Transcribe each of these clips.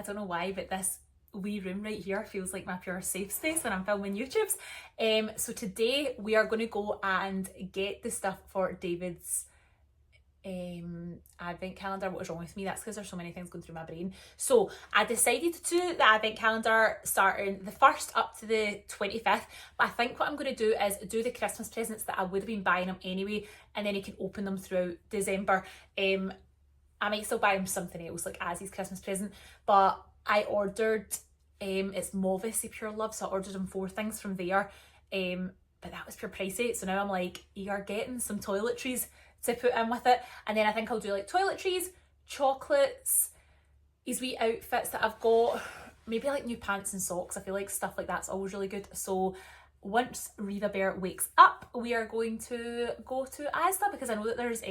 don't know why, but this wee room right here feels like my pure safe space when I'm filming YouTubes. So today we are going to go and get the stuff for David's advent calendar. What is wrong with me? That's because there's so many things going through my brain. So I decided to do the advent calendar starting the 1st up to the 25th, but I think what I'm going to do is do the Christmas presents that I would have been buying him anyway, and then he can open them throughout December. I might still buy him something else like as his Christmas present, but I ordered it's Mauvaise Pure Love, so I ordered him 4 things from there, but that was pure pricey, so now I'm like, you are getting some toiletries to put in with it. And then I think I'll do like toiletries, chocolates, his wee outfits that I've got, maybe like new pants and socks. I feel like stuff like that's always really good. So once Reeva Bear wakes up, we are going to go to Asda, because I know that there's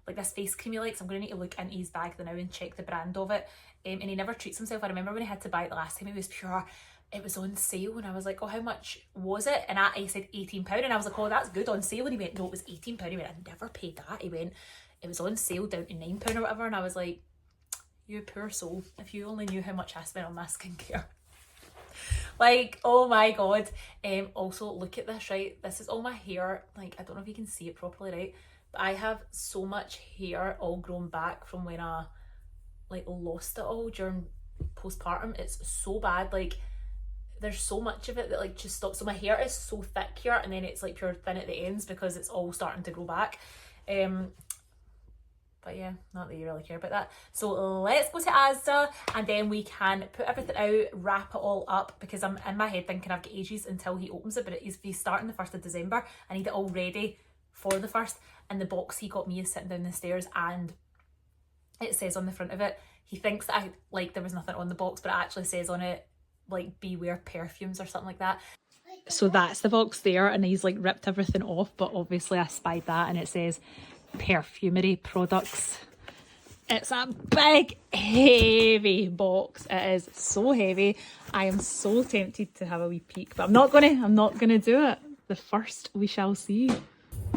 like this face cream he likes. I'm going to need to look into his bag now and check the brand of it. And he never treats himself. I remember when he had to buy it the last time, it was pure, it was on sale, and I was like, oh, how much was it? And I said £18, and I was like, oh, that's good, on sale. And he went, no, it was £18. He went, I never paid that. He went, it was on sale down to £9 or whatever. And I was like, you poor soul, if you only knew how much I spent on my skincare. Like, oh my god. Also, look at this, right? This is all my hair. Like, I don't know if you can see it properly, right? But I have so much hair all grown back from when I like lost it all during postpartum. It's so bad. Like, there's so much of it that like just stops. So my hair is so thick here, and then it's like pure thin at the ends because it's all starting to grow back. But yeah, not that you really care about that. So let's go to Asda, and then we can put everything out, wrap it all up, because I'm in my head thinking I've got ages until he opens it, but he's starting the 1st of December. I need it all ready for the 1st, and the box he got me is sitting down the stairs, and it says on the front of it, he thinks that there was nothing on the box, but it actually says on it, like, beware perfumes or something like that. So that's the box there, and he's like ripped everything off, but obviously I spied that, and it says perfumery products. It's a big heavy box. It is so heavy. I am so tempted to have a wee peek, but I'm not gonna do it. The 1st we shall see.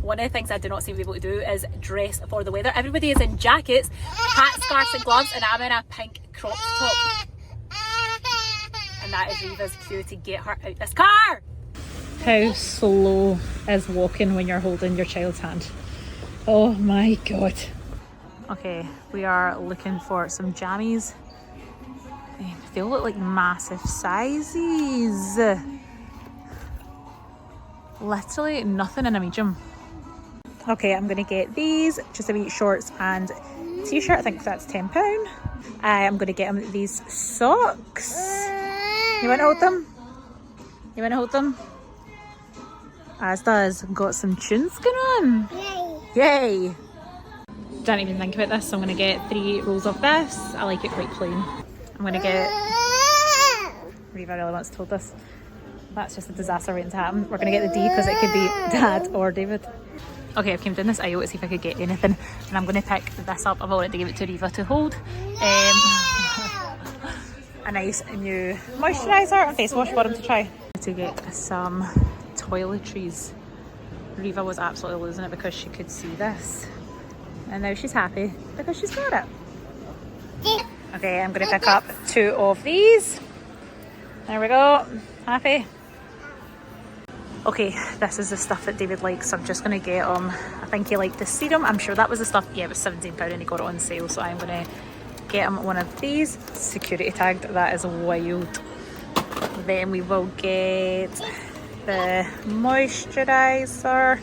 One of the things I do not seem to be able to do is dress for the weather. Everybody is in jackets, hats, scarves and gloves, and I'm in a pink crop top. And that is Reeva's cue to get her out this car. How slow is walking when you're holding your child's hand? Oh my god. Okay, we are looking for some jammies. They all look like massive sizes. Literally nothing in a medium. Okay, I'm gonna get these, just a wee shorts and t-shirt. I think that's £10. I'm gonna get him these socks. You want to hold them? You want to hold them? Asda's got some tunes going on. Yay! Yay! Didn't even think about this, so I'm going to get 3 rolls of this. I like it quite plain. I'm going to get... Reeva really wants to hold this. That's just a disaster waiting to happen. We're going to get the D because it could be Dad or David. Okay, I've came down this aisle to see if I could get anything, and I'm going to pick this up. I've already given it to Reeva to hold. A nice new moisturiser and face wash for him to try. To get some toiletries. Reeva was absolutely losing it because she could see this, and now she's happy because she's got it. Okay, I'm going to pick up 2 of these. There we go. Happy. Okay, this is the stuff that David likes, so I'm just going to get him. I think he liked the serum. I'm sure that was the stuff. Yeah, it was £17 and he got it on sale, so I'm going to get him one of these. Security tagged. That is wild. Then we will get the moisturiser,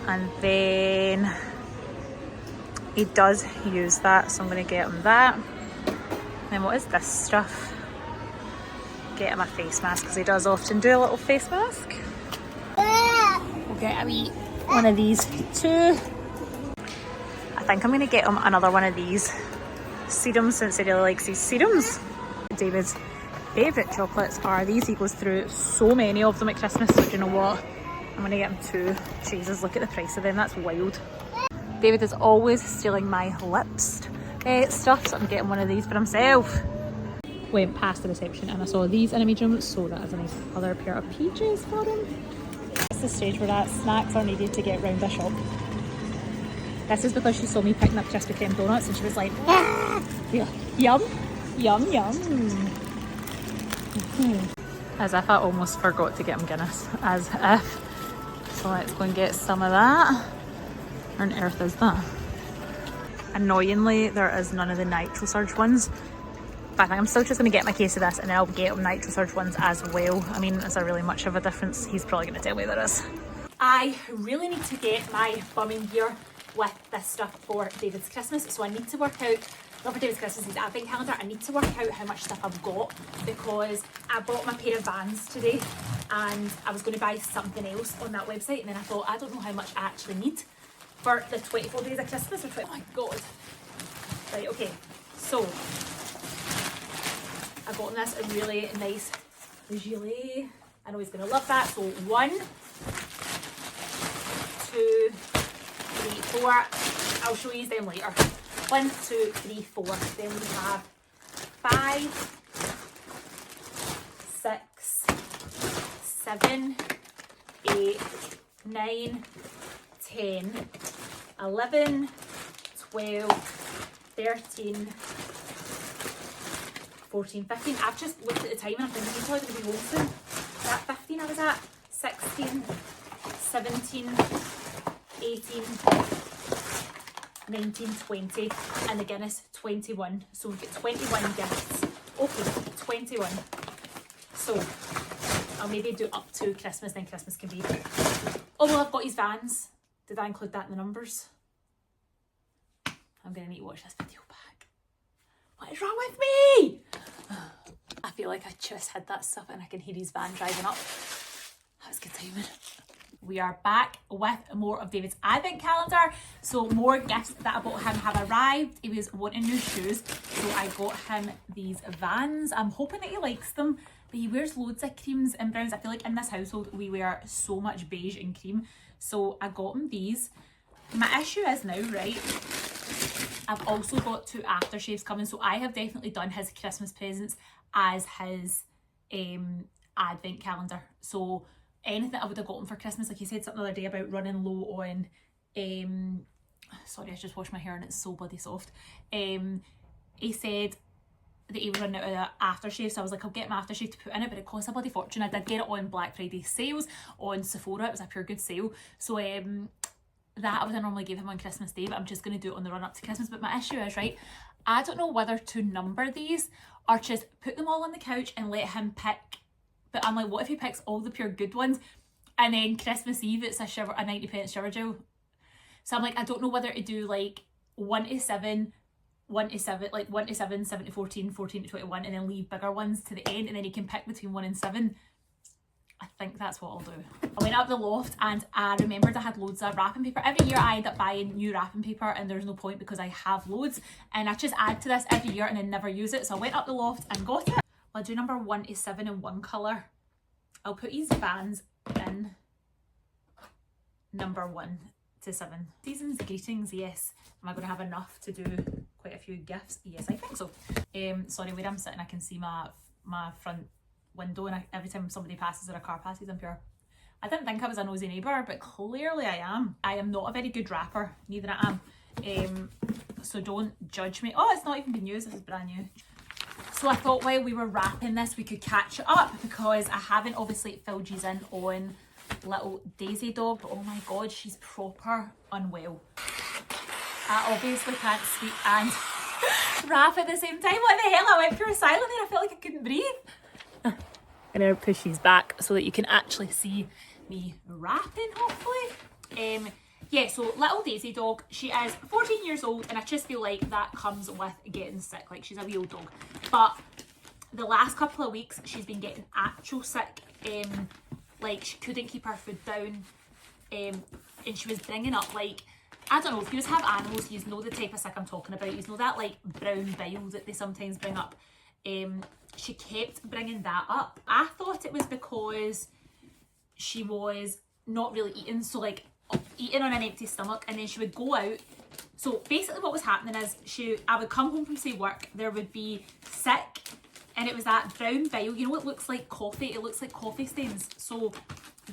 and then he does use that, so I'm going to get him that. Then what is this stuff? Get him a face mask, because he does often do a little face mask. We'll get a wee one of these too. I think I'm going to get him another one of these serums, since he really likes these serums. David's favourite chocolates are these. He goes through so many of them at Christmas, so do you know what? I'm going to get him 2. Jesus, look at the price of them. That's wild. David is always stealing my lips stuff, so I'm getting one of these for himself. Went past the reception and I saw these in a medium, so that is a nice other pair of peaches for him. It's the stage where that snacks are needed to get round the shop. This is because she saw me picking up Krispy Kreme donuts and she was like, "Ah!" Yeah. Yum, yum, yum. As if I almost forgot to get him Guinness. As if. So let's go and get some of that. Where on earth is that? Annoyingly, there is none of the Nitro Surge ones. But I think I'm still just going to get my case of this and then I'll get Nitro Surge ones as well. I mean, is there really much of a difference? He's probably going to tell me there is. I really need to get my bumming gear with this stuff for David's Christmas. So I need to work out, not for David's Christmas, his advent calendar, I need to work out how much stuff I've got because I bought my pair of Vans today and I was going to buy something else on that website and then I thought, I don't know how much I actually need for the 24 days of Christmas or 20, oh my god. Right, okay, so I got him this a really nice gilet. I know he's going to love that. So 1, 2, 3, 4. I'll show you them later. 1, 2, 3, 4. Then we have 5, 6, 7, 8, 9, 10, 11, 12, 13, 14, 15. I've just looked at the time and I'm thinking he's probably going to be home soon. That 15 I was at, 16, 17, 18, 19, 20, and the Guinness 21. So we've got 21 gifts. Okay, 21. So I'll maybe do up to Christmas, then Christmas can be. Oh well, I've got his Vans. Did I include that in the numbers? I'm going to need to watch this video back. What is wrong with me? I feel like I just had that stuff and I can hear his van driving up. That was good timing. We are back with more of David's advent calendar. So more gifts that I bought him have arrived. He was wanting new shoes, so I got him these Vans. I'm hoping that he likes them, but he wears loads of creams and browns. I feel like in this household we wear so much beige and cream, so I got him these. My issue is now, right, I've also got 2 aftershaves coming, so I have definitely done his Christmas presents as his advent calendar. So anything I would have gotten for Christmas, like he said something the other day about running low on, sorry, I just washed my hair and it's so bloody soft. He said that he was running out of aftershave, so I was like, I'll get my aftershave to put in it, but it costs a bloody fortune. I did get it on Black Friday sales on Sephora. It was a pure good sale. So that I would have normally give him on Christmas Day, but I'm just going to do it on the run up to Christmas. But my issue is, right, I don't know whether to number these or just put them all on the couch and let him pick. But I'm like, what if he picks all the pure good ones and then Christmas Eve it's a 90p shower gel? So I'm like, I don't know whether to do like 1 to 7, 1 to 7, like 1 to 7, 7 to 14, 14 to 21, and then leave bigger ones to the end, and then he can pick between 1 and 7. I think that's what I'll do. I went up the loft and I remembered I had loads of wrapping paper. Every year I end up buying new wrapping paper and there's no point because I have loads, and I just add to this every year and then never use it. So I went up the loft and got it. I'll do number 1 to 7 in one colour. I'll put his Vans in number 1 to 7. Season's greetings, yes. Am I going to have enough to do quite a few gifts? Yes, I think so. Sorry, where I'm sitting I can see my front window, and every time somebody passes or a car passes, I'm pure. I didn't think I was a nosy neighbour, but clearly I am. I am not a very good rapper, neither I am. So don't judge me. Oh, it's not even been used, this is brand new. So I thought while we were wrapping this, we could catch it up because I haven't obviously filled you in on little Daisy Dog, but oh my god, she's proper unwell. I obviously can't speak and wrap at the same time. What the hell? I went pure silent there. I felt like I couldn't breathe. I'm gonna push these back so that you can actually see me wrapping, hopefully. Yeah, so little Daisy Dog, she is 14 years old, and I just feel like that comes with getting sick. Like, she's a wee old dog, but the last couple of weeks she's been getting actual sick. Like, she couldn't keep her food down, and she was bringing up, like, I don't know, if you have animals, you know the type of sick I'm talking about. You know that like brown bile that they sometimes bring up. She kept bringing that up. I thought it was because she was not really eating, so like eating on an empty stomach, and then she would go out. So basically what was happening is I would come home from say work, there would be sick, and it was that brown bile, you know, it looks like coffee, it looks like coffee stains. So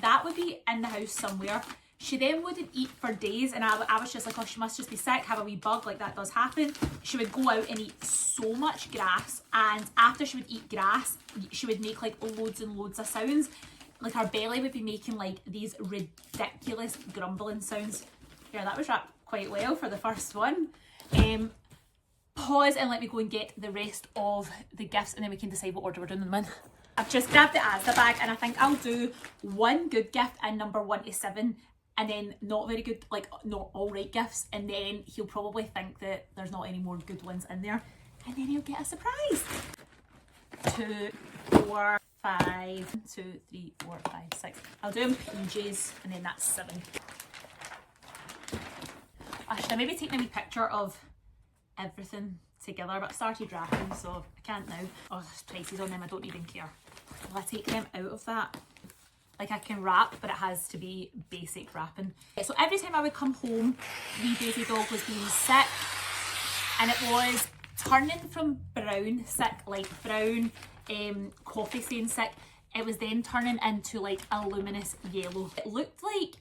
that would be in the house somewhere. She then wouldn't eat for days, and I was just like, oh, she must just be sick, have a wee bug, like that does happen. She would go out and eat so much grass, and after she would eat grass, she would make like loads and loads of sounds. Like her belly would be making like these ridiculous grumbling sounds. Yeah, that was wrapped quite well for the first one. Pause and let me go and get the rest of the gifts, and then we can decide what order we're doing them in. I've just grabbed the Asda bag, and I think I'll do one good gift and number 1 to 7, and then not very good, like not all right gifts, and then he'll probably think that there's not any more good ones in there, and then he'll get a surprise. 2, 4, 5, 2, 3, 4, 5, 6. I'll do them PJs, and then that's 7. Should I maybe take a wee picture of everything together? But I started wrapping, so I can't now. Oh, there's prices on them, I don't even care. Will I take them out of that? Like I can wrap, but it has to be basic wrapping. So every time I would come home, wee Daisy dog was being sick, and it was turning from brown sick, like brown coffee stain sick. It was then turning into like a luminous yellow. It looked like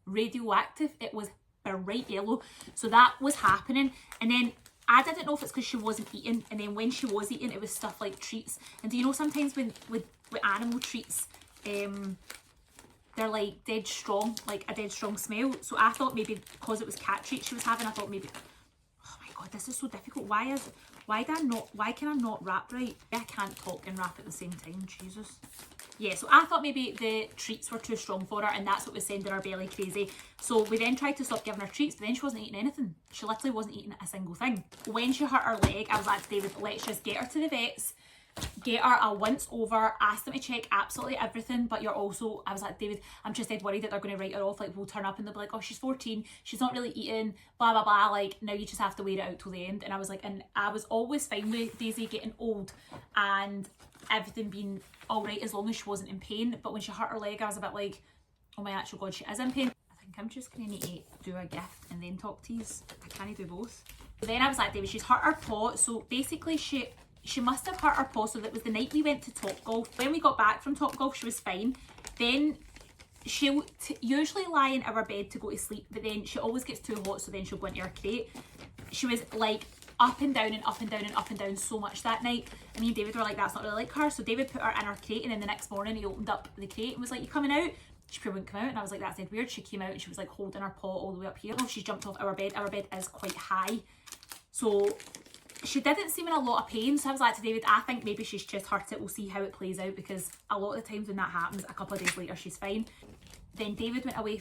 radioactive. It was bright yellow. So that was happening, and then I didn't know if it's because she wasn't eating, and then when she was eating, it was stuff like treats. And do you know sometimes when with animal treats, they're like dead strong, like a dead strong smell. So I thought maybe because it was cat treats she was having, I thought maybe, oh my god, this is so difficult. Why can I not wrap right? I can't talk and wrap at the same time, Jesus. Yeah, so I thought maybe the treats were too strong for her, and that's what was sending her belly crazy. So we then tried to stop giving her treats, but then she wasn't eating anything. She literally wasn't eating a single thing. When she hurt her leg, I was like, David, let's just get her to the vets, get her a once over, ask them to check absolutely everything, but I was like, David, I'm just dead worried that they're going to write her off, like we'll turn up and they'll be like, oh, she's 14, she's not really eating, blah blah blah, like now you just have to wait it out till the end. And I was like, and I was always fine with Daisy getting old and everything being alright as long as she wasn't in pain, but when she hurt her leg I was a bit like, oh my actual god, she is in pain. I think I'm just gonna need to do a gift and then talk to you. I can't do both. So then I was like, David, she's hurt her paw. So basically she must have hurt her paw. So that was the night we went to Topgolf. When we got back from Topgolf she was fine. Then she'll usually lie in our bed to go to sleep, but then she always gets too hot, so then she'll go into her crate. She was like up and down and up and down and up and down so much that night, and me and David were like, that's not really like her. So David put her in her crate, and then the next morning he opened up the crate and was like, you coming out? She probably wouldn't come out, and I was like, that's dead weird. She came out and she was like holding her paw all the way up here. Oh, she's jumped off our bed. Our bed is quite high, so she didn't seem in a lot of pain. So I was like to David, I think maybe she's just hurt it, we'll see how it plays out, because a lot of the times when that happens, a couple of days later she's fine. Then David went away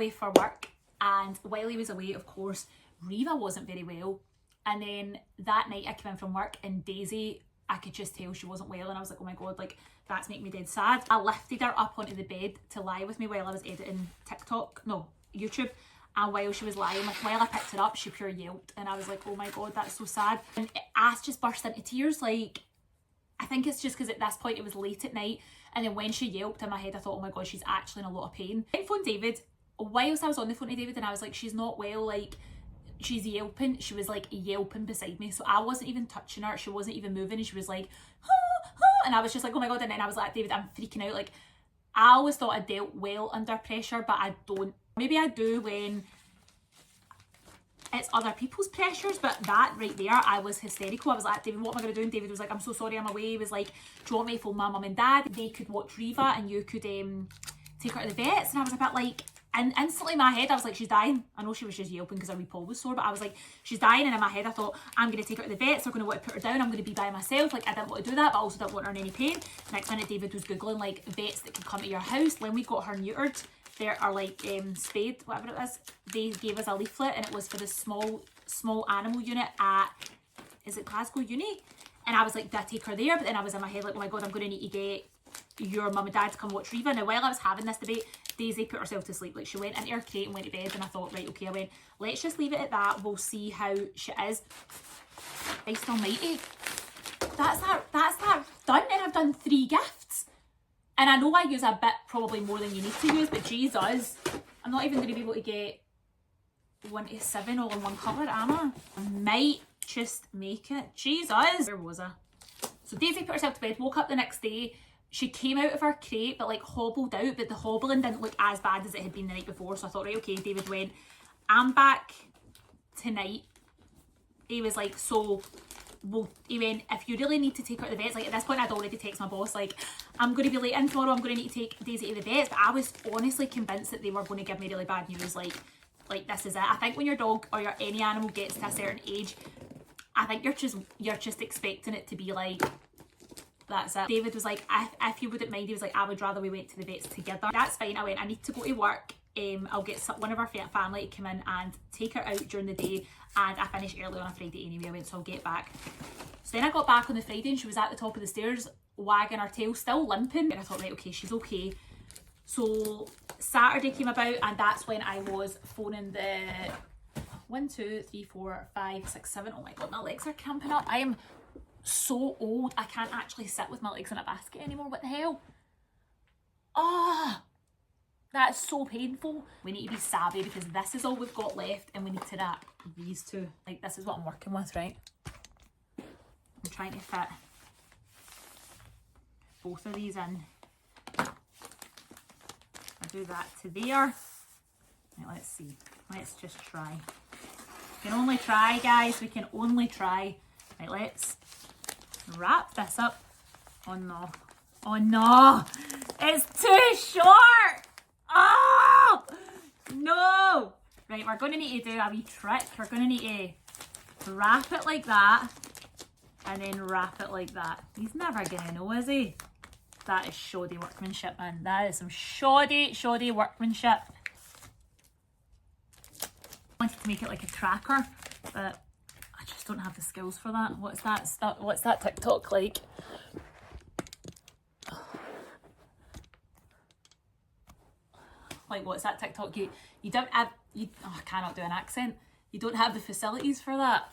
for work, and while he was away, of course, Reeva wasn't very well. And then that night I came in from work, and Daisy, I could just tell she wasn't well, and I was like, oh my god, like that's making me dead sad. I lifted her up onto the bed to lie with me while I was editing YouTube, and while she was lying, like while I picked her up, she pure yelped, and I was like, oh my god, that's so sad. And I just burst into tears. Like, I think it's just because at this point it was late at night, and then when she yelped in my head I thought, oh my god, she's actually in a lot of pain. I phoned David whilst I was on the phone to David, and I was like, she's not well, like she's yelping. She was like yelping beside me, so I wasn't even touching her, she wasn't even moving, and she was like, ah, ah, and I was just like, oh my god. And then I was like, David, I'm freaking out. Like, I always thought I dealt well under pressure, but I don't. Maybe I do when it's other people's pressures, but that right there, I was hysterical. I was like, David, what am I going to do? And David was like, I'm so sorry, I'm away. He was like, do you want me to phone my mum and dad? They could watch Reeva and you could take her to the vets. And I was a bit like, and instantly in my head I was like, she's dying. I know she was just yelping because her wee paw was sore, but I was like, she's dying. And in my head I thought, I'm going to take her to the vets, they're going to want to put her down, I'm going to be by myself. Like, I didn't want to do that, but I also didn't want her in any pain. Next minute David was googling like vets that could come to your house. When we got her neutered, there are like spayed, whatever it is, they gave us a leaflet, and it was for the small animal unit at, is it Glasgow Uni? And I was like, did I take her there? But then I was in my head like, oh my god, I'm going to need to get your mum and dad to come watch Reeva. Now while I was having this debate, Daisy put herself to sleep. Like, she went into her crate and went to bed, and I thought, right, okay, I went, let's just leave it at that, we'll see how she is. Christ almighty, that's that done, and I've done 3 gifts. And I know I use a bit probably more than you need to use, but Jesus, I'm not even going to be able to get 1 to 7 all in one colour, am I? I might just make it. Jesus. Where was I? So Daisy put herself to bed, woke up the next day, She came out of her crate but like hobbled out, but the hobbling didn't look as bad as it had been the night before. So I thought, right, okay. David went, I'm back tonight. He was like, so he went, if you really need to take her to the vets, like at this point I'd already texted my boss, like, I'm going to be late in tomorrow, I'm going to need to take Daisy to the vets. But I was honestly convinced that they were going to give me really bad news, like this is it. I think when your dog or any animal gets to a certain age, I think you're just expecting it to be like, that's it. David was like, if you wouldn't mind, he was like, I would rather we went to the vets together. That's fine. I went, I need to go to work. I'll get one of our family to come in and take her out during the day, and I finish early on a Friday anyway. I went, so I'll get back. So then I got back on the Friday and she was at the top of the stairs wagging her tail, still limping, and I thought, right, okay, she's okay. So Saturday came about, and that's when I was phoning the 1, 2, 3, 4, 5, 6, 7. Oh my god, my legs are cramping up. I am so old. I can't actually sit with my legs in a basket anymore. What the hell? Ah. That's so painful. We need to be savvy because this is all we've got left, and we need to wrap these two. Like, this is what I'm working with, right? I'm trying to fit both of these in. I do that to there. Right, let's see. Let's just try. We can only try, guys. We can only try. Right, let's wrap this up. Oh no. Oh no! It's too short! Oh! No! Right, we're going to need to do a wee trick. We're going to need to wrap it like that and then wrap it like that. He's never going to know, is he? That is shoddy workmanship, man. That is some shoddy workmanship. I wanted to make it like a tracker, but I just don't have the skills for that. What's that TikTok like? Like, what's that TikTok? You don't have, I cannot do an accent. You don't have the facilities for that.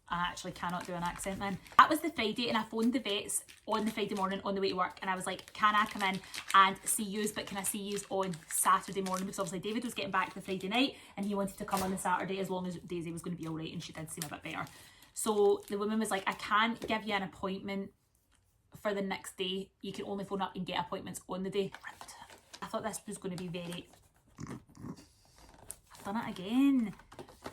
I actually cannot do an accent then. That was the Friday, and I phoned the vets on the Friday morning on the way to work, and I was like, can I come in and see yous, but can I see yous on Saturday morning? Because obviously David was getting back the Friday night and he wanted to come on the Saturday as long as Daisy was going to be alright, and she did seem a bit better. So the woman was like, I can't give you an appointment for the next day. You can only phone up and get appointments on the day. I thought this was going to be very... I've done it again.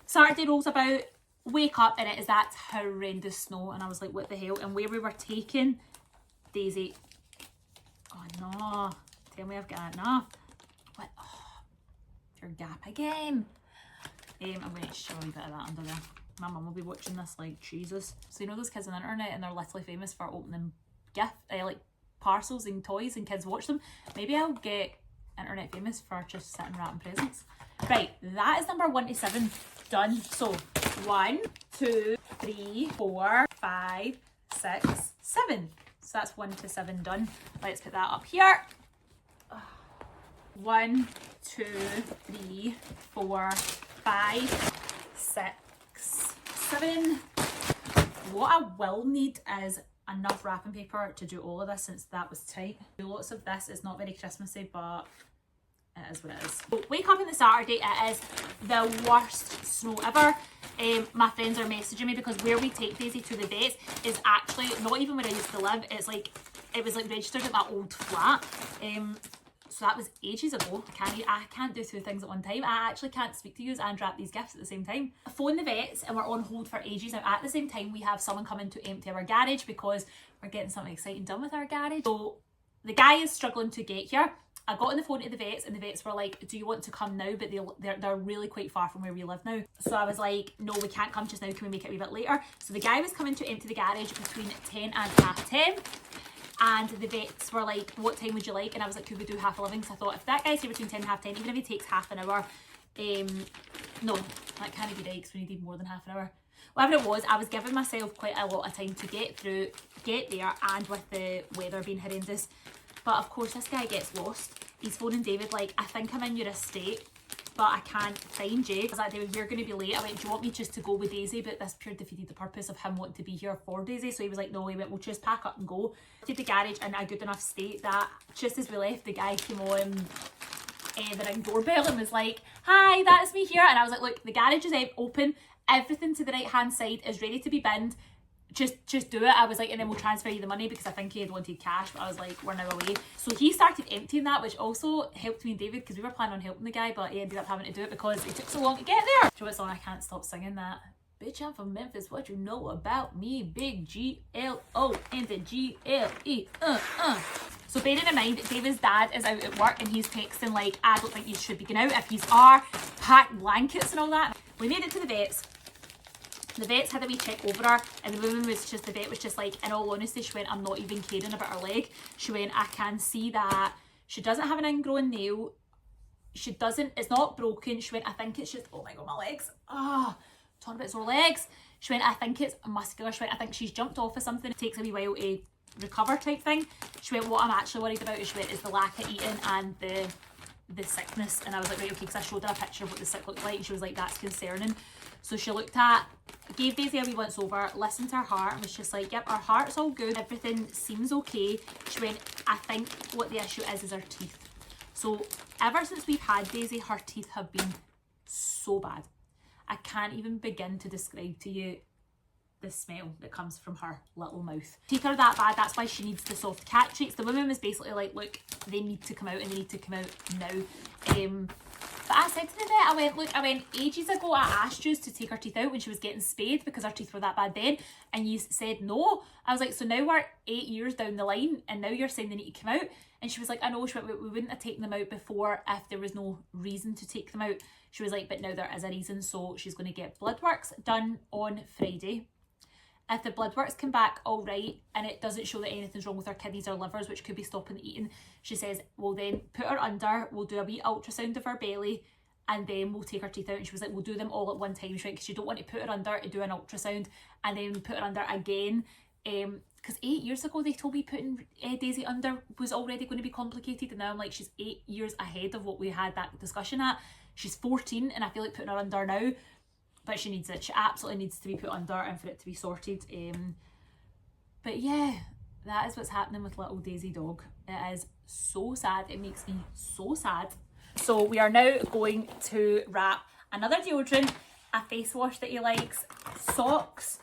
Saturday rolls about, wake up, and it is that horrendous snow, and I was like, what the hell? And where we were taking Daisy, oh no, tell me I've got enough. What? Oh, your gap again. I'm going to show you a bit of that under there. My mum will be watching this like Jesus. So you know those kids on the internet, and they're literally famous for opening like parcels and toys, and kids watch them. Maybe I'll get internet famous for just sitting wrapping presents. Right, that is number 1 to 7 done. So 1, 2, 3, 4, 5, 6, 7. So that's 1 to 7 done. Let's put that up here. 1, 2, 3, 4, 5, 6, 7. What I will need is enough wrapping paper to do all of this, since that was tight. Lots of this. It's not very Christmassy, but it is what it is. So wake up on the Saturday, it is the worst snow ever. My friends are messaging me because where we take Daisy to the vets is actually not even where I used to live. It's like, it was like registered at my old flat. So that was ages ago. I can't do 2 things at one time. I actually can't speak to you and wrap these gifts at the same time. I phoned the vets and we're on hold for ages. Now at the same time, we have someone coming to empty our garage because we're getting something exciting done with our garage. So the guy is struggling to get here. I got on the phone to the vets, and the vets were like, do you want to come now? But they're really quite far from where we live now. So I was like, no, we can't come just now. Can we make it a wee bit later? So the guy was coming to empty the garage between 10 and half 10. And the vets were like, what time would you like? And I was like, could we do 10:30? Because I thought, if that guy's here between 10 and half 10, even if he takes half an hour, no, that can't be right, because we needed more than half an hour. Whatever it was, I was giving myself quite a lot of time to get there, and with the weather being horrendous. But of course, this guy gets lost. He's phoning David like, I think I'm in your estate, but I can't find you. I was like, David, we're going to be late. I went, do you want me just to go with Daisy? But this pure defeated the purpose of him wanting to be here for Daisy. So he was like, no, he went, we'll just pack up and go. To the garage in a good enough state that just as we left, the guy came on the ring doorbell and was like, hi, that's me here. And I was like, look, the garage is open. Everything to the right hand side is ready to be binned. just do it. I was like, and then we'll transfer you the money, because I think he had wanted cash, but I was like, we're now away. So he started emptying that, which also helped me and David, because we were planning on helping the guy, but he ended up having to do it because it took so long to get there. Do you know what song? I can't stop singing that. Bitch, I'm from Memphis, what you know about me? Big G-L-O and the G-L-E, So bearing in mind, David's dad is out at work and he's texting like, I don't think you should be going out. If you are, pack blankets and all that. We made it to the vets. The vets had a wee check over her, and the woman was just, the vet was just like, in all honesty, she went, I'm not even caring about her leg. She went, I can see that she doesn't have an ingrown nail. She doesn't, it's not broken. She went, I think it's just, oh my God, my legs. Talking about sore legs. She went, I think it's muscular. She went, I think she's jumped off of something. It takes a wee while to recover type thing. She went, what I'm actually worried about is, she went, is the lack of eating and the sickness. And I was like, right, okay, because I showed her a picture of what the sick looked like, and she was like, that's concerning. So she looked at, gave Daisy a wee once over, listened to her heart, and was just like, yep, her heart's all good, everything seems okay. She went, I think what the issue is her teeth. So ever since we've had Daisy, her teeth have been so bad. I can't even begin to describe to you the smell that comes from her little mouth. Teeth are that bad, that's why she needs the soft cat treats. The woman was basically like, look, they need to come out, and they need to come out now. But I said to the vet, I went, ages ago I asked you to take her teeth out when she was getting spayed because her teeth were that bad then, and you said no. I was like, so now we're 8 years down the line and now you're saying they need to come out? And she was like, I know. She went, we wouldn't have taken them out before if there was no reason to take them out. She was like, but now there is a reason, so she's going to get blood works done on Friday. If the blood works come back all right and it doesn't show that anything's wrong with her kidneys or livers, which could be stopping the eating, she says, we'll then put her under, we'll do a wee ultrasound of her belly, and then we'll take her teeth out. And she was like, we'll do them all at one time, because you don't want to put her under to do an ultrasound and then put her under again. Because 8 years ago they told me putting Daisy under was already going to be complicated, and now I'm like, she's 8 years ahead of what we had that discussion at. She's 14 and I feel like putting her under now, but she needs it. She absolutely needs to be put under and for it to be sorted. But yeah, that is what's happening with little Daisy dog. It is so sad. It makes me so sad. So we are now going to wrap another deodorant, a face wash that he likes, socks,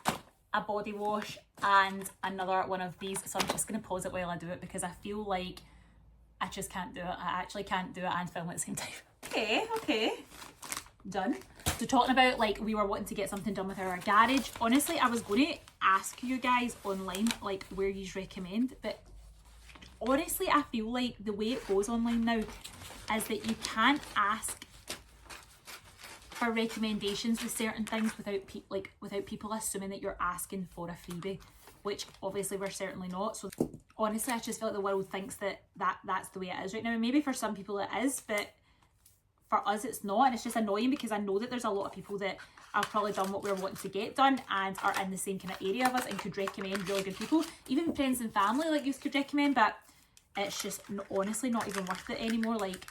a body wash, and another one of these. So I'm just going to pause it while I do it, because I feel like I just can't do it. I actually can't do it and film at the same time. Okay. Done. So talking about, like, we were wanting to get something done with our garage. Honestly, I was going to ask you guys online, like, where you recommend, but honestly, I feel like the way it goes online now is that you can't ask for recommendations with certain things without people assuming that you're asking for a freebie, which obviously we're certainly not. So honestly, I just feel like the world thinks that's the way it is right now. And maybe for some people it is, but for us it's not. And it's just annoying, because I know that there's a lot of people that have probably done what we're wanting to get done and are in the same kind of area of us and could recommend really good people. Even friends and family like you could recommend, but it's just honestly not even worth it anymore, like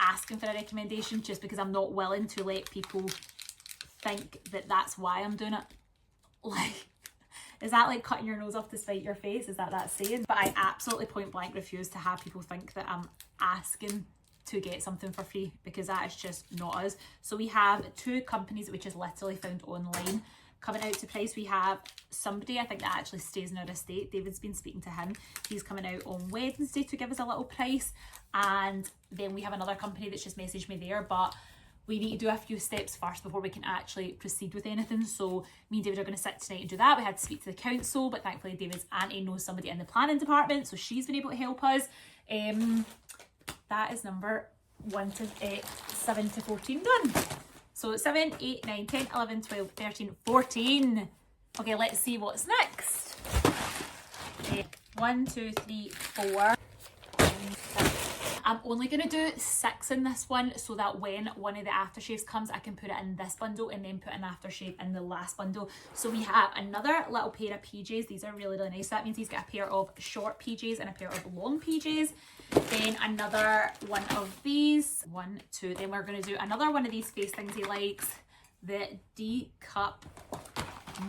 asking for a recommendation, just because I'm not willing to let people think that that's why I'm doing it. Like, is that like cutting your nose off to spite your face? Is that saying? But I absolutely point blank refuse to have people think that I'm asking to get something for free, because that is just not us. So we have two companies which is literally found online coming out to price. We have somebody, I think, that actually stays in our estate. David's been speaking to him. He's coming out on Wednesday to give us a little price. And then we have another company that's just messaged me there, but we need to do a few steps first before we can actually proceed with anything. So me and David are going to sit tonight and do that. We had to speak to the council, but thankfully David's auntie knows somebody in the planning department, so she's been able to help us. That is number 7 to 14 done. So 7, 8, 9, 10, 11, 12, 13, 14. Okay, let's see what's next. 1, 2, 3, 4. I'm only going to do 6 in this one, so that when one of the aftershaves comes, I can put it in this bundle and then put an aftershave in the last bundle. So we have another little pair of PJs. These are really, really nice. That means he's got a pair of short PJs and a pair of long PJs. Then another one of these. 1, 2. Then we're going to do another one of these face things he likes. The D cup.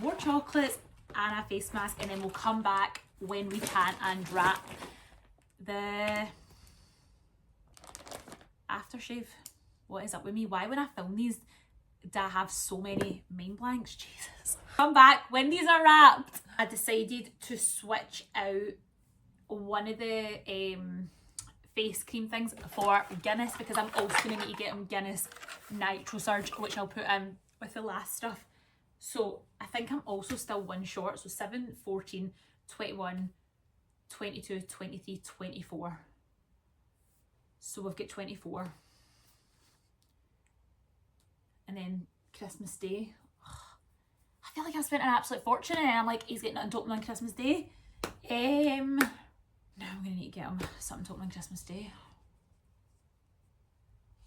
More chocolates and a face mask. And then we'll come back when we can and wrap the aftershave. What is up with me? Why when I film these do I have so many mind blanks? Jesus. Come back when these are wrapped. I decided to switch out one of the face cream things for Guinness, because I'm also going to need to get him Guinness Nitro Surge, which I'll put in with the last stuff. So I think I'm also still one short. So 7, 14, 21, 22, 23, 24. So we've got 24. And then Christmas Day. I feel like I've spent an absolute fortune, and I'm like, he's getting nothing to open on Christmas Day. Now I'm going to need to get him something to open on Christmas Day.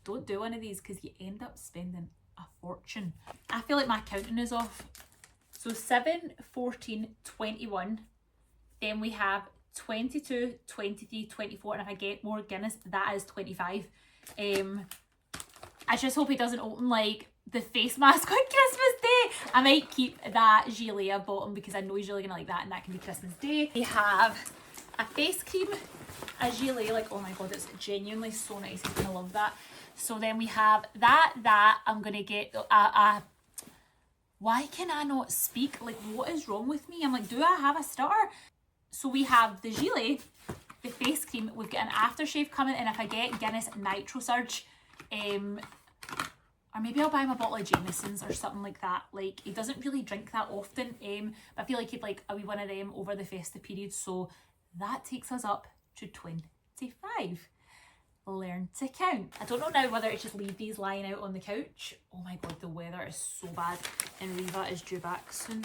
Don't do one of these because you end up spending a fortune. I feel like my counting is off. So 7, 14, 21. Then we have 22, 23, 24. And if I get more Guinness, that is 25. I just hope he doesn't open like the face mask on Christmas Day. I might keep that Gilet bottom because I know he's really going to like that, and that can be Christmas Day. We have a face cream, a Gilet, like, oh my god, it's genuinely so nice. He's gonna love that. So then we have that I'm gonna get why can I not speak? Like, what is wrong with me? I'm like, do I have a stutter? So we have the Gilet, the face cream, we've got an aftershave coming, and if I get Guinness Nitro Surge, or maybe I'll buy him a bottle of Jameson's or something like that. Like, he doesn't really drink that often, but I feel like he'd like a wee one of them over the festive period. So that takes us up to 25. Learn to count. I don't know now whether to just leave these lying out on the couch. Oh my god, the weather is so bad, and Reeva is due back soon.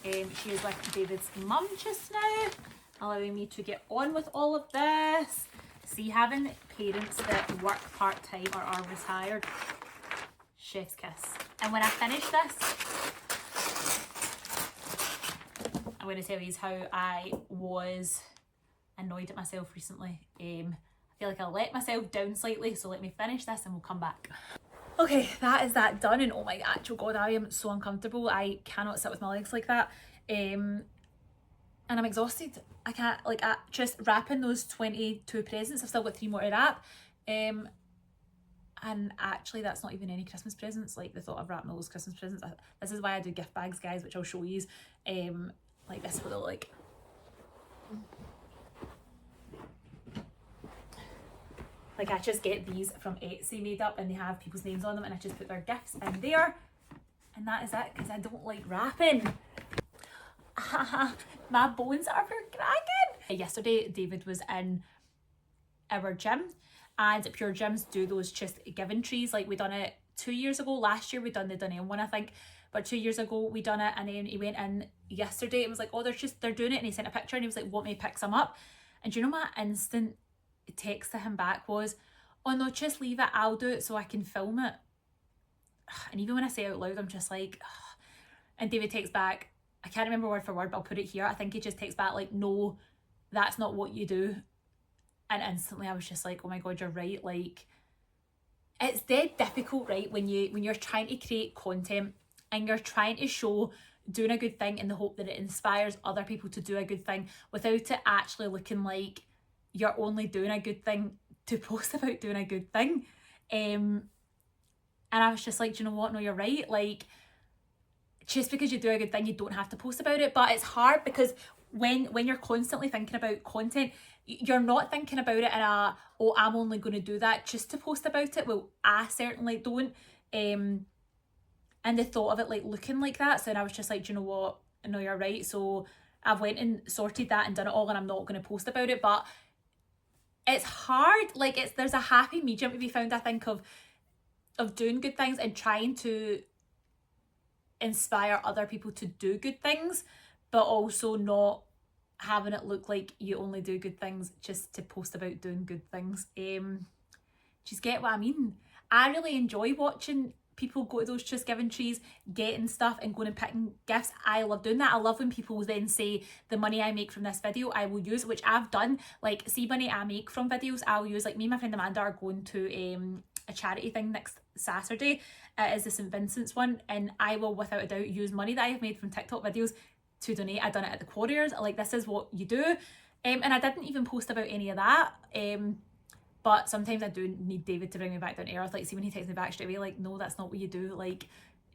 She is with David's mum just now, allowing me to get on with all of this. See, having parents that work part-time or are retired, chef's kiss. And when I finish this, I'm going to tell you how I was annoyed at myself recently. I feel like I let myself down slightly, so let me finish this and we'll come back. Okay, that is that done, and oh my actual god, I am so uncomfortable. I cannot sit with my legs like that. And I'm exhausted. I can't, like, just wrapping those 22 presents. I've still got 3 more to wrap. And actually that's not even any Christmas presents. Like, the thought of wrapping all those Christmas presents, this is why I do gift bags, guys, which I'll show you. Like, this is what they'll like. Like, I just get these from Etsy made up, and they have people's names on them, and I just put their gifts in there, and that is it, because I don't like wrapping. My bones are cracking. Yesterday David was in our gym, and Pure Gyms do those just giving trees. Like, we done it 2 years ago. Last year we done the Dunelm one, I think, but 2 years ago we done it, and then he went in yesterday and was like, oh, they're doing it, and he sent a picture and he was like, want me to pick some up? And do you know my instant text to him back was, oh no, just leave it, I'll do it so I can film it. And even when I say it out loud, I'm just like, ugh. And David texts back, I can't remember word for word, but I'll put it here. I think he just texts back like, no, that's not what you do. And instantly I was just like, oh my god, you're right. Like, it's dead difficult, right, when you're trying to create content and you're trying to show doing a good thing in the hope that it inspires other people to do a good thing, without it actually looking like you're only doing a good thing to post about doing a good thing. And I was just like, do you know what? No, you're right. Like, just because you do a good thing, you don't have to post about it. But it's hard because when you're constantly thinking about content, you're not thinking about it in a, oh, I'm only going to do that just to post about it. Well, I certainly don't. And the thought of it like looking like that, so I was just like, do you know what? No, you're right. So I've went and sorted that and done it all, and I'm not going to post about it. But it's hard. Like, there's a happy medium to be found, I think, of doing good things and trying to inspire other people to do good things, but also not having it look like you only do good things just to post about doing good things. Just get what I mean? I really enjoy watching people go to those just giving trees, getting stuff and going and picking gifts. I love doing that. I love when people then say, the money I make from this video I will use, which I've done. Like, see, money I make from videos I'll use. Like, me and my friend Amanda are going to a charity thing next Saturday. It is the St Vincent's one, and I will without a doubt use money that I have made from TikTok videos to donate. I done it at the Quarriers. Like, this is what you do. And I didn't even post about any of that. But sometimes I do need David to bring me back down to earth. Like, see when he texts me back straight away, like, no, that's not what you do. Like,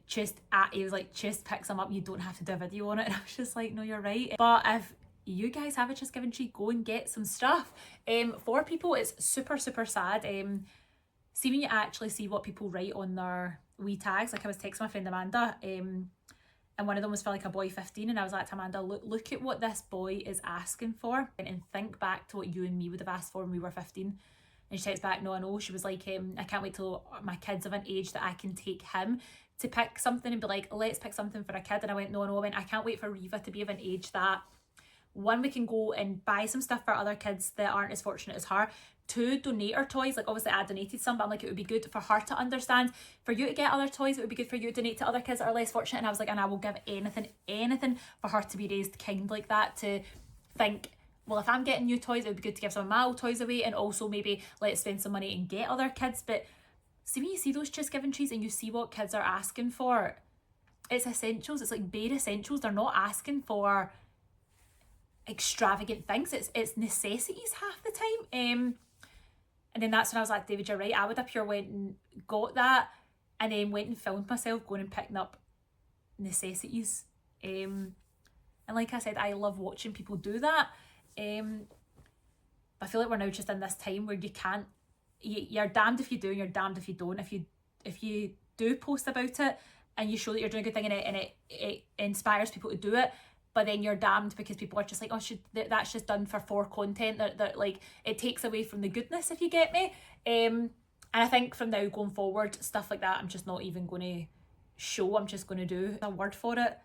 he was like, just pick some up. You don't have to do a video on it. And I was just like, no, you're right. But if you guys have a Just Giving treat, go and get some stuff. For people, it's super, super sad. See when you actually see what people write on their wee tags. Like, I was texting my friend Amanda, and one of them was for like a boy 15, and I was like to Amanda, look at what this boy is asking for, and think back to what you and me would have asked for when we were 15. And she texts back, no, I know. She was like, I can't wait till my kid's of an age that I can take him to pick something and be like, let's pick something for a kid. And I went, no, I went, I can't wait for Reeva to be of an age that, one, we can go and buy some stuff for other kids that aren't as fortunate as her. Two, donate her toys. Like, obviously I donated some, but I'm like, it would be good for her to understand, for you to get other toys, it would be good for you to donate to other kids that are less fortunate. And I was like, and I will give anything for her to be raised kind like that, to think, well, if I'm getting new toys, it would be good to give some of my old toys away, and also maybe let's spend some money and get other kids. But see when you see those Just Giving trees and you see what kids are asking for, it's essentials. It's like bare essentials. They're not asking for extravagant things. It's necessities half the time. And then that's when I was like, David, you're right. I would have pure went and got that, and then went and filmed myself going and picking up necessities. And like I said, I love watching people do that. I feel like we're now just in this time where you can't, you're damned if you do and you're damned if you don't. If you do post about it and you show that you're doing a good thing, and it inspires people to do it, but then you're damned because people are just like, oh, that's just done for content, that like, it takes away from the goodness, if you get me. And I think from now going forward, stuff like that, I'm just not even going to show. I'm just going to do a word for it.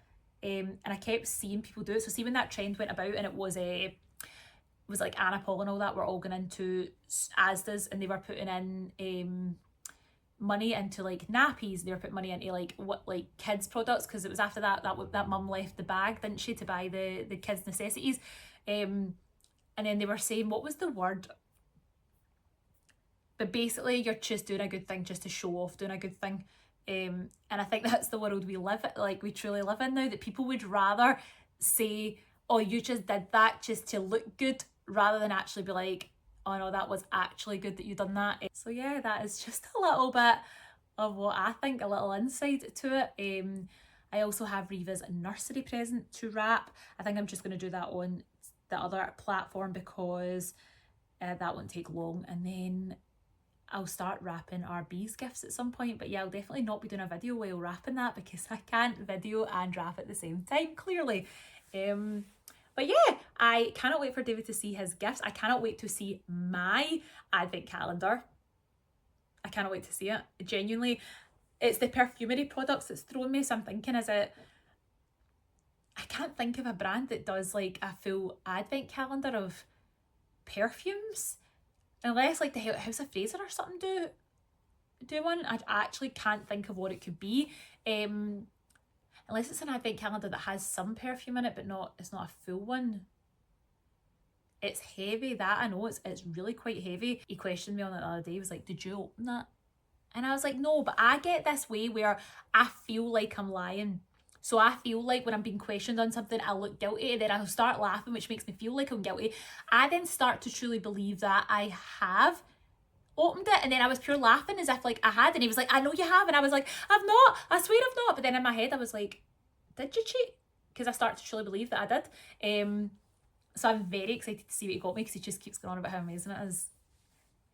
And I kept seeing people do it. So see when that trend went about, and it was like Anna Paul and all that were all going into Asda's, and they were putting in money into like nappies. They were putting money into like kids products, because it was after that mum left the bag, didn't she, to buy the kids necessities. And then they were saying, what was the word, but basically you're just doing a good thing just to show off doing a good thing. And I think that's the world we truly live in now, that people would rather say, oh, you just did that just to look good, rather than actually be like, oh no, that was actually good that you done that. So yeah, that is just a little bit of what I think, a little insight to it. I also have Reeva's nursery present to wrap. I think I'm just going to do that on the other platform, because that won't take long, and then I'll start wrapping our bees gifts at some point. But yeah, I'll definitely not be doing a video while wrapping that, because I can't video and wrap at the same time, clearly. But yeah, I cannot wait for David to see his gifts. I cannot wait to see my advent calendar. I cannot wait to see it. Genuinely, it's the perfumery products that's throwing me. So I'm thinking, I can't think of a brand that does like a full advent calendar of perfumes, unless like the House of Fraser or something do one. I actually can't think of what it could be. Unless it's an advent calendar that has some perfume in it, but it's not a full one. It's heavy, that I know, it's really quite heavy. He questioned me on it the other day. He was like, did you open that? And I was like, no, but I get this way where I feel like I'm lying. So I feel like when I'm being questioned on something, I look guilty, and then I'll start laughing, which makes me feel like I'm guilty. I then start to truly believe that I have opened it, and then I was pure laughing as if like I had, and he was like, I know you have, and I was like, I've not, I swear I've not. But then in my head I was like, did you cheat? Because I start to truly believe that I did. So I'm very excited to see what he got me, because he just keeps going on about how amazing it is.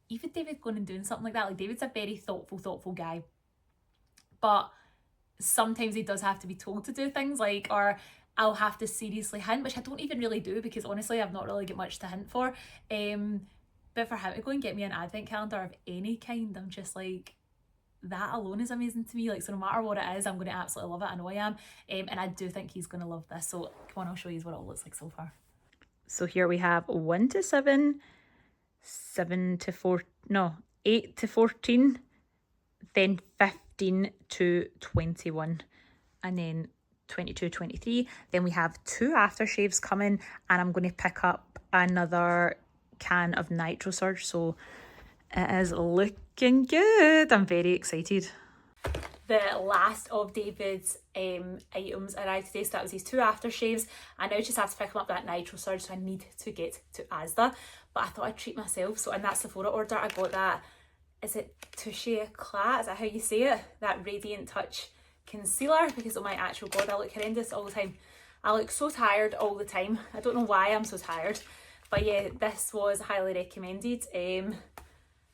Even David going and doing something like that, like David's a very thoughtful guy, but sometimes he does have to be told to do things, like, or I'll have to seriously hint, which I don't even really do, because honestly I've not really got much to hint for. But for him to go and get me an advent calendar of any kind, I'm just like, that alone is amazing to me. Like, so no matter what it is, I'm going to absolutely love it. I know I am. And I do think he's going to love this. So come on, I'll show you what it all looks like so far. So here we have 1 to 7, 7 to 4, no, 8 to 14, then 15 to 21, and then 22, 23. Then we have 2 aftershaves coming, and I'm going to pick up another can of Nitro Surge. So it is looking good. I'm very excited. The last of David's items arrived today, so that was these 2 aftershaves. I now just have to pick them up that Nitro Surge, so I need to get to Asda. But I thought I'd treat myself, so in that Sephora order I got that, is it Touche Éclat, is that how you say it? That Radiant Touch concealer, because oh my actual god, I look horrendous all the time. I look so tired all the time. I don't know why I'm so tired. But yeah, this was highly recommended.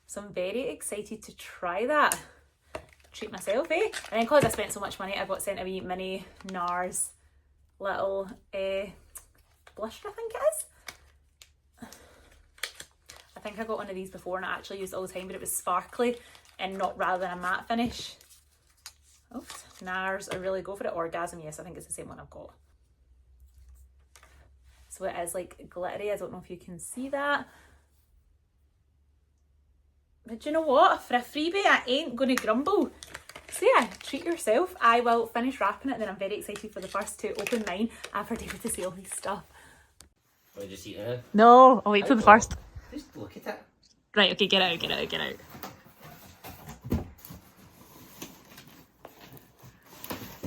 So I'm very excited to try that. Treat myself, eh? And then because I spent so much money, I got sent a wee mini NARS little blusher, I think it is. I think I got one of these before and I actually used it all the time, but it was sparkly and not rather than a matte finish. Oops, NARS, I really go for it. Orgasm, yes, I think it's the same one I've got. So it is like glittery. I don't know if you can see that. But do you know what? For a freebie, I ain't going to grumble. So yeah, treat yourself. I will finish wrapping it and then I'm very excited for the first to open mine and for David to see all this stuff. What did you see now? No, I'll wait till the first. Just look at it. Right, okay, get out, get out, get out.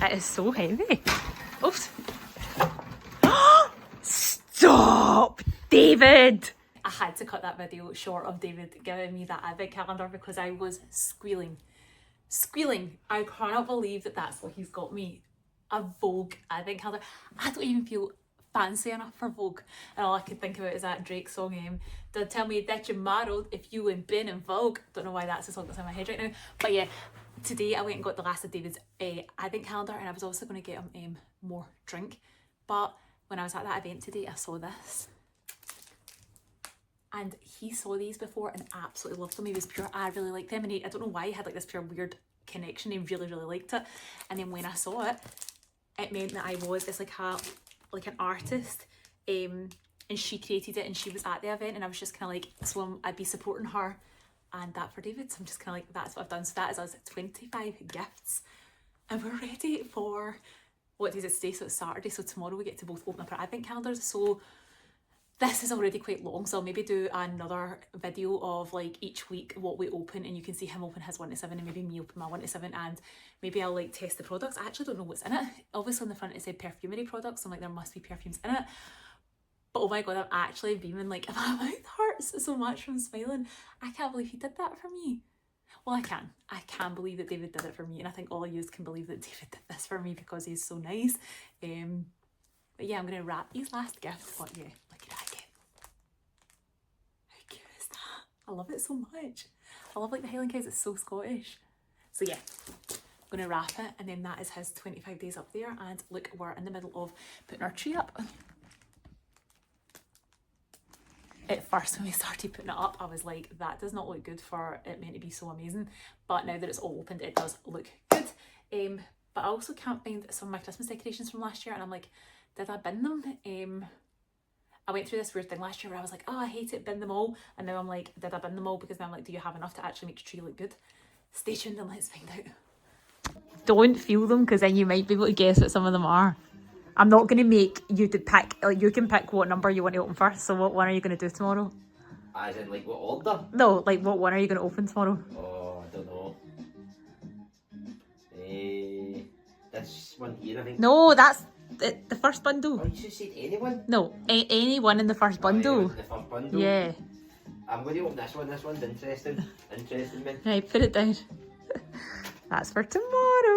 It is so heavy. Oops. Stop, David! I had to cut that video short of David giving me that advent calendar because I was squealing. I cannot believe that that's what he's got me. A Vogue advent calendar. I don't even feel fancy enough for Vogue. And all I could think about is that Drake song, Don't tell me that you're modelled if you ain't been in Vogue. Don't know why that's the song that's in my head right now. But yeah, today I went and got the last of David's advent calendar and I was also going to get him more drink. But when I was at that event today, I saw this. And he saw these before and absolutely loved them. He was pure, I really liked them. And I don't know why he had like this pure weird connection. He really, really liked it. And then when I saw it, it meant that it's like an artist. And she created it and she was at the event. And I was just kind of like, so I'd be supporting her and that for David. So I'm just kind of like, that's what I've done. So that is us 25 gifts. And we're ready for, what day is it today? So it's Saturday. So tomorrow we get to both open up our advent calendars. So this is already quite long, so I'll maybe do another video of like each week what we open and you can see him open his 1 to 7 and maybe me open my 1 to 7 and maybe I'll like test the products. I actually don't know what's in it. Obviously on the front it said perfumery products, so I'm like there must be perfumes in it. But oh my god, I'm actually beaming, like my mouth hurts so much from smiling. I can't believe he did that for me. Well, I can believe that David did it for me and I think all of you can believe that David did this for me because he's so nice. But yeah, I'm going to wrap these last gifts. But yeah, look at that again. How cute is that? I love it so much. I love like the Highland Cows, it's so Scottish. So yeah, I'm going to wrap it and then that is his 25 days up there. And look, we're in the middle of putting our tree up. At first when we started putting it up, I was like, that does not look good for it meant to be so amazing. But now that it's all opened, it does look good. But I also can't find some of my Christmas decorations from last year and I'm like, did I bin them? I went through this weird thing last year where I was like, oh, I hate it, bin them all. And now I'm like, did I bin them all? Because now I'm like, do you have enough to actually make your tree look good? Stay tuned and let's find out. Don't feel them because then you might be able to guess what some of them are. I'm not going to make you to pick, like you can pick what number you want to open first. So what one are you going to do tomorrow? As in like what order? No, like what one are you going to open tomorrow? Oh, I don't know. This one here, I think. No, that's the first bundle. Oh, you just said anyone? No, any one in the first bundle. The first bundle? Yeah. I'm going to open this one. This one's interesting. Interesting, man. Right, put it down. That's for tomorrow.